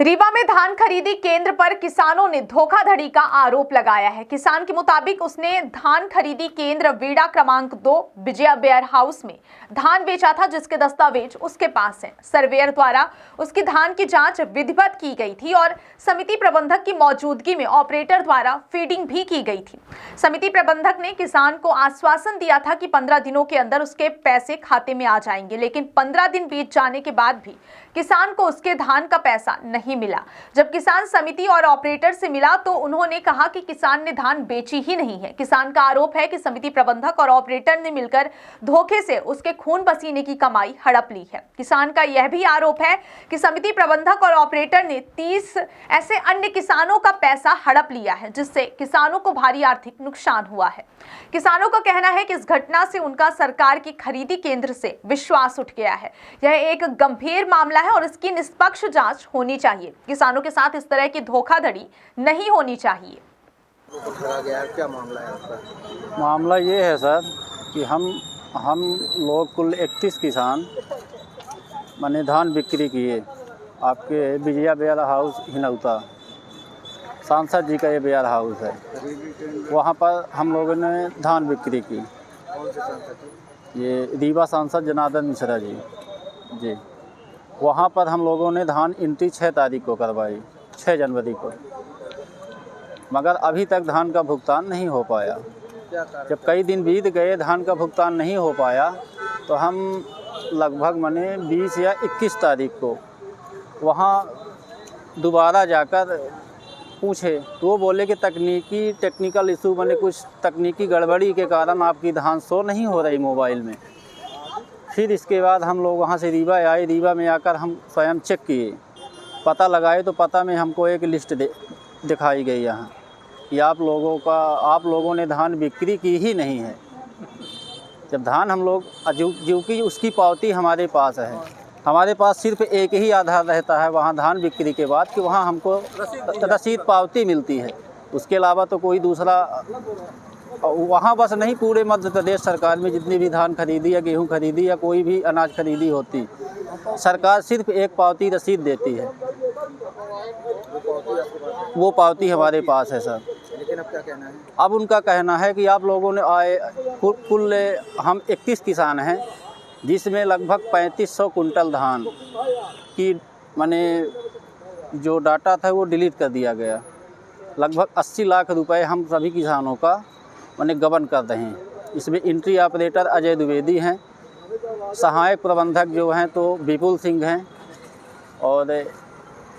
रीवा में धान खरीदी केंद्र पर किसानों ने धोखाधड़ी का आरोप लगाया है। किसान के मुताबिक उसने धान खरीदी केंद्र वीड़ा क्रमांक 2 विजया वेयर हाउस में धान बेचा था, जिसके दस्तावेज उसके पास हैं। सर्वेयर द्वारा उसकी धान की जांच विधिवत की गई थी और समिति प्रबंधक की मौजूदगी में ऑपरेटर द्वारा फीडिंग भी की गई थी। समिति प्रबंधक ने किसान को आश्वासन दिया था कि 15 दिनों के अंदर उसके पैसे खाते में आ जाएंगे, लेकिन 15 दिन बीत जाने के बाद भी किसान को उसके धान का पैसा नहीं मिला। जब किसान समिति और ऑपरेटर से मिला तो उन्होंने कहा कि किसान ने धान बेची ही नहीं है। किसान का आरोप है कि समिति प्रबंधक और ऑपरेटर ने मिलकर धोखे से उसके खून पसीने की कमाई हड़प ली है। किसान का यह भी आरोप है कि समिति प्रबंधक और ऑपरेटर ने 30 ऐसे अन्य किसानों का पैसा हड़प लिया है, जिससे किसानों को भारी आर्थिक नुकसान हुआ है। किसानों का कहना है कि इस घटना से उनका सरकार की खरीदी केंद्र से विश्वास उठ गया है। यह एक गंभीर मामला है और इसकी निष्पक्ष जांच होनी चाहिए। किसानों के साथ इस तरह की धोखाधड़ी नहीं होनी चाहिए। क्या मामला है आपका? मामला ये है सर कि हम लोग कुल 31 किसान मैंने धान बिक्री किए आपके विजया वेयर हाउस हिनौता, सांसद जी का ये वेयर हाउस है। वहाँ पर हम लोगों ने धान बिक्री की। कौन से सांसद जी? ये रीवा सांसद जनार्दन मिश्रा जी। वहाँ पर हम लोगों ने धान एंट्री 6 तारीख को करवाई, 6 जनवरी को, मगर अभी तक धान का भुगतान नहीं हो पाया। जब कई दिन बीत गए धान का भुगतान नहीं हो पाया तो हम लगभग 20 या 21 तारीख को वहाँ दोबारा जाकर पूछे तो वो बोले कि टेक्निकल इशू कुछ तकनीकी गड़बड़ी के कारण आपकी धान शो नहीं हो रही मोबाइल में। फिर इसके बाद हम लोग वहाँ से रीवा आए। रीवा में आकर हम स्वयं चेक किए, पता लगाए तो पता में हमको एक लिस्ट दिखाई गई यहाँ कि आप लोगों ने धान बिक्री की ही नहीं है। जब धान हम लोग जो कि उसकी पावती हमारे पास है, हमारे पास सिर्फ एक ही आधार रहता है वहाँ धान बिक्री के बाद कि वहाँ हमको रसीद पावती मिलती है। उसके अलावा तो कोई दूसरा वहाँ बस नहीं, पूरे मध्य प्रदेश सरकार में जितनी भी धान खरीदी या गेहूँ खरीदी या कोई भी अनाज खरीदी होती, सरकार सिर्फ एक पावती रसीद देती है। वो पावती हमारे पास है सर। लेकिन अब क्या कहना है? अब उनका कहना है कि आप लोगों ने कुल हम 31 किसान हैं, जिसमें लगभग 3500 कुंटल धान की जो डाटा था वो डिलीट कर दिया गया। लगभग 80 लाख रुपए हम सभी किसानों का गबन कर रहे हैं। इसमें एंट्री ऑपरेटर अजय द्विवेदी हैं, सहायक प्रबंधक जो हैं तो विपुल सिंह हैं, और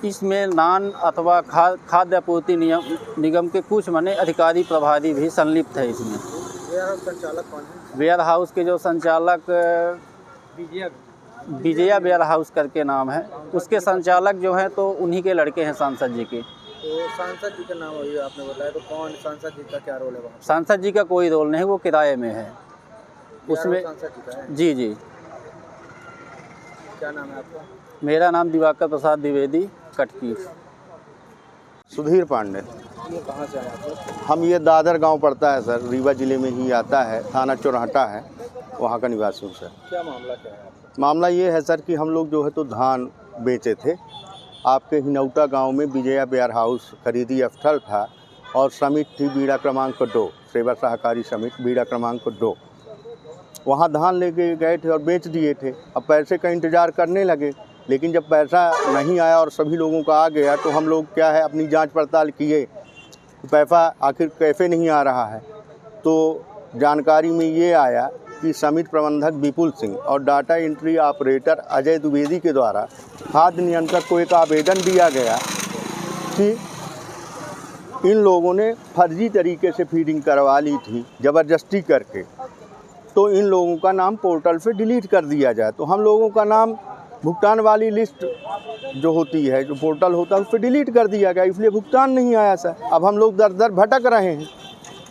इसमें नान अथवा खाद्य आपूर्ति निगम के कुछ अधिकारी प्रभारी भी संलिप्त है इसमें। वेयर हाउस संचालक कौन है? वेयर हाउस के जो संचालक विजया वेयर हाउस करके नाम है, उसके संचालक जो हैं तो उन्हीं के लड़के हैं सांसद जी के। तो सांसद जी का नाम वही आपने बताया, तो कौन सांसद जी का क्या रोल है वहाँ? सांसद जी का कोई रोल नहीं, वो किराए में है उसमें। सांसद जी का है? जी। क्या नाम है आपका? मेरा नाम दिवाकर प्रसाद द्विवेदी, कटकी। सुधीर पांडे। ये कहाँ से आए आप? हम ये दादर गांव पड़ता है सर, रीवा जिले में ही आता है, थाना चौराहटा है, वहाँ का निवासी हूँ सर। क्या मामला क्या है आपका? मामला ये है सर कि हम लोग जो है तो धान बेचे थे आपके हिनौता गांव में। विजया वेयर हाउस खरीदी स्थल था और समिट थी वीड़ा क्रमांक 2, सेवा सहकारी समिट वीड़ा क्रमांक 2। वहाँ धान लेके गए थे और बेच दिए थे। अब पैसे का इंतज़ार करने लगे, लेकिन जब पैसा नहीं आया और सभी लोगों का आ गया तो हम लोग क्या है अपनी जांच पड़ताल किए, पैसा आखिर कैसे नहीं आ रहा है। तो जानकारी में ये आया कि समिति प्रबंधक विपुल सिंह और data entry operator Ajay Dwivedi के द्वारा खाद्य नियंत्रक को एक आवेदन दिया गया कि इन लोगों ने फर्जी तरीके से फीडिंग करवा ली थी ज़बरदस्ती करके, तो इन लोगों का नाम पोर्टल पे डिलीट कर दिया जाए। तो हम लोगों का नाम भुगतान वाली लिस्ट जो होती है, जो पोर्टल होता है, उस पर डिलीट कर दिया गया, इसलिए भुगतान नहीं आया सर। अब हम लोग दर दर भटक रहे हैं।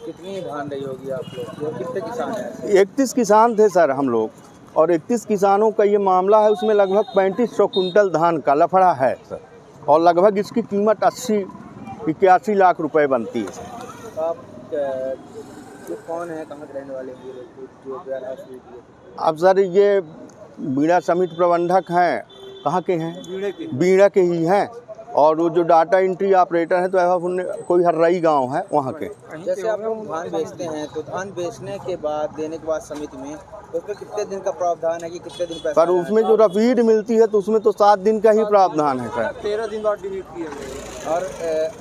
कितनी धान रही होगी आप लोग? कितने किसान हैं? 31 किसान थे सर हम लोग, और 31 किसानों का ये मामला है। उसमें लगभग 3500 कुंटल धान का लफड़ा है सर, और लगभग इसकी कीमत 80-81 लाख रुपए बनती है सर। आप जो कौन है, कहाँ के रहने वाले हैं जो वेयर हाउस में दिए? अब सर ये वीड़ा समिति प्रबंधक हैं, कहाँ के हैं? बीड़ा के ही हैं, और वो जो डाटा एंट्री ऑपरेटर है तो कोई हर्राई गांव है वहाँ के। जैसे आप लोग धान बेचते हैं तो धान बेचने के बाद देने के बाद समिति में तो उसमें कितने दिन का प्रावधान है कि कितने दिन पैसा पर उसमें जो रसीद मिलती है तो उसमें तो 7 दिन का ही प्रावधान है सर। 13 दिन बाद डिलीट किया। और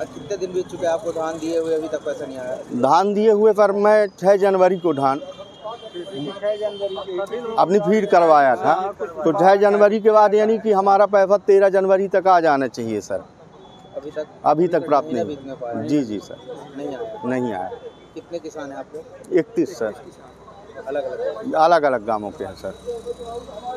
कितने दिन बीत चुके हैं आपको धान दिए हुए, अभी तक पैसा नहीं आया? धान दिए हुए पर मैं 6 जनवरी को धान अपनी फीड करवाया था, तो 6 जनवरी के बाद यानी कि हमारा पैसा 13 जनवरी तक आ जाना चाहिए सर। अभी तक प्राप्त नहीं। जी सर नहीं आया। कितने किसान हैं आपके? 31 सर, अलग अलग अलग अलग गांवों के हैं सर।